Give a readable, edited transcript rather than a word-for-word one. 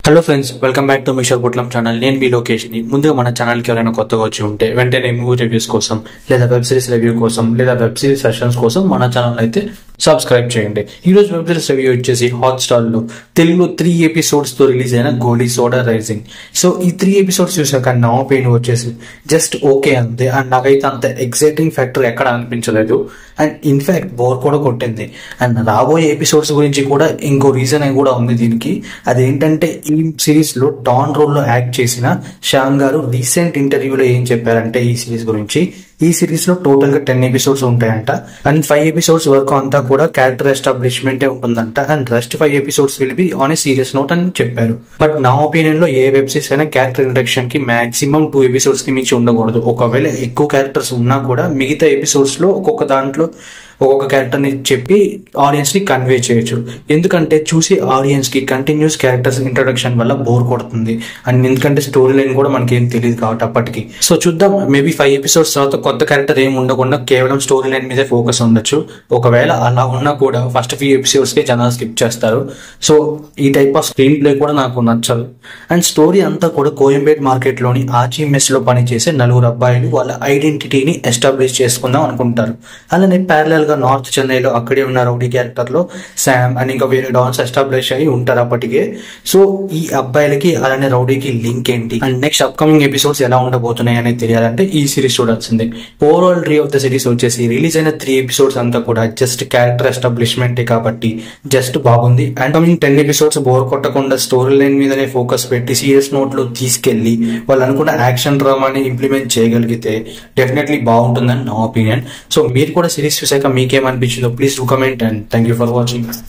Hello friends, welcome back to మిషర్ పుట్లం channel. నేను మీ లొకేషన్ని. ముందుగా మన ఛానల్కి ఎవరైనా కొత్తగా వచ్చి ఉంటే వెంటనే మూవీ రివ్యూస్ కోసం లేదా వెబ్ సిరీస్ రివ్యూ కోసం లేదా వెబ్ సిరీస్ సెషన్స్ కోసం మన ఛానల్ అయితే సబ్స్క్రైబ్ చేయండి. ఈ రోజు వెబ్ సిరీస్ రివ్యూ వచ్చేసి హాట్‌స్టార్లో తెలుగులో 3 ఎపిసోడ్స్తో రిలీజ్ అయిన గోలీ సోడా రైజింగ్. సో ఈ 3 ఎపిసోడ్స్ చూసాక నా ఒపీనియన్ వచ్చేసి జస్ట్ ఓకే అంతే. అండ్ నాకైతే అంత ఎగ్జైటింగ్ ఫ్యాక్టర్ ఎక్కడ అనిపించలేదు. అండ్ ఇన్ఫాక్ట్ బోర్ కూడా కొట్టింది. అండ్ రాబోయే ఎపిసోడ్స్ గురించి కూడా ఇంకో రీజన్ కూడా ఉంది దీనికి. అదేంటంటే ఈ సిరీస్ లో డాన్ రోల్ లో యాక్ట్ చేసిన శ్యామ్ గారు రీసెంట్ ఇంటర్వ్యూలో ఏం చెప్పారంటే ఈ సిరీస్ గురించి, ఈ సిరీస్ లో టోటల్ గా 10 ఎపిసోడ్స్ ఉంటాయంట. అండ్ 5 ఎపిసోడ్స్ వరకు అంతా కూడా క్యారెక్టర్ ఎస్టాబ్లిష్మెంట్ ఉంటుందంట. And rest 5 episodes will be on a serious note అని చెప్పారు. బట్ నా ఒపీనియన్ లో ఏ వెబ్ సిరీస్ అయినా క్యారెక్టర్ ఇంట్రడక్షన్ కి మాక్సిమం 2 ఎపిసోడ్స్ కి మించి ఉండకూడదు. ఒకవేళ ఎక్కువ క్యారెక్టర్స్ ఉన్నా కూడా మిగతా ఎపిసోడ్స్ లో ఒక్కొక్క దాంట్లో ఒక్కొక్క క్యారెక్టర్ ని చెప్పి ఆడియన్స్ ని కన్వే చేయొచ్చు. ఎందుకంటే చూసి ఆడియన్స్ కి కంటిన్యూస్ క్యారెక్టర్స్ ఇంట్రొడక్షన్ వల్ల బోర్ కొడుతుంది. అండ్ ఎందుకంటే స్టోరీ లైన్ కూడా మనకి ఏం తెలియదు కాబట్టి అప్పటికి. సో చూద్దాం, మేబీ 5 ఎపిసోడ్స్ తర్వాత కొత్త క్యారెక్టర్ ఏమి ఉండకుండా కేవలం స్టోరీ లైన్ మీదే ఫోకస్ ఉండొచ్చు. ఒకవేళ అలా ఉన్నా కూడా ఫస్ట్ 5 ఎపిసోడ్స్ కి జనాలు స్కిప్ చేస్తారు. సో ఈ టైప్ ఆఫ్ స్క్రీన్ ప్లే కూడా నాకు నచ్చదు. అండ్ స్టోరీ అంతా కూడా కోయంబేడ్ మార్కెట్ లోని ఆచి మెస్ లో పనిచేసే 4 అబ్బాయిలు వాళ్ళ ఐడెంటిటీని ఎస్టాబ్లిష్ చేసుకుందాం అనుకుంటారు. అలానే ప్యారలల్ గా నార్త్ చెన్నైలో అక్కడే ఉన్న రౌడీ క్యారెక్టర్ లో శామ్ అని ఇంకా వేరే డాన్స్ ఎస్టాబ్లిష్ అయ్యి ఉంటారు అప్పటికే. సో ఈ అబ్బాయిలకి అలానే రౌడీకి లింక్ ఏంటి అండ్ నెక్స్ట్ అప్కమింగ్ ఎపిసోడ్స్ ఎలా ఉండబోతున్నాయి అనేది తెలియాలంటే ఈ సిరీస్ చూడాల్సిందే. Overall re of the series వచ్చేసి రిలీజ్ అయిన 3 ఎపిసోడ్స్ అంతా కూడా జస్ట్ క్యారెక్టర్ ఎస్టాబ్లిష్మెంట్ కాబట్టి జస్ట్ బాగుంది. అండ్ కమింగ్ 10 ఎపిసోడ్స్ బోర్ కొట్టకుండా స్టోరీ లైన్ మీదనే ఫోకస్ పెట్టి సీరియస్ నోట్ లో తీసుకెళ్లి వాళ్ళు అనుకున్న యాక్షన్ డ్రామాని ఇంప్లిమెంట్ చేయగలిగితే డెఫినెట్లీ బాగుంటుందని నా ఒపీనియన్. సో మీరు కూడా సిరీస్ చూసాక మీకేమనిపించిందో please do comment. And thank you for watching.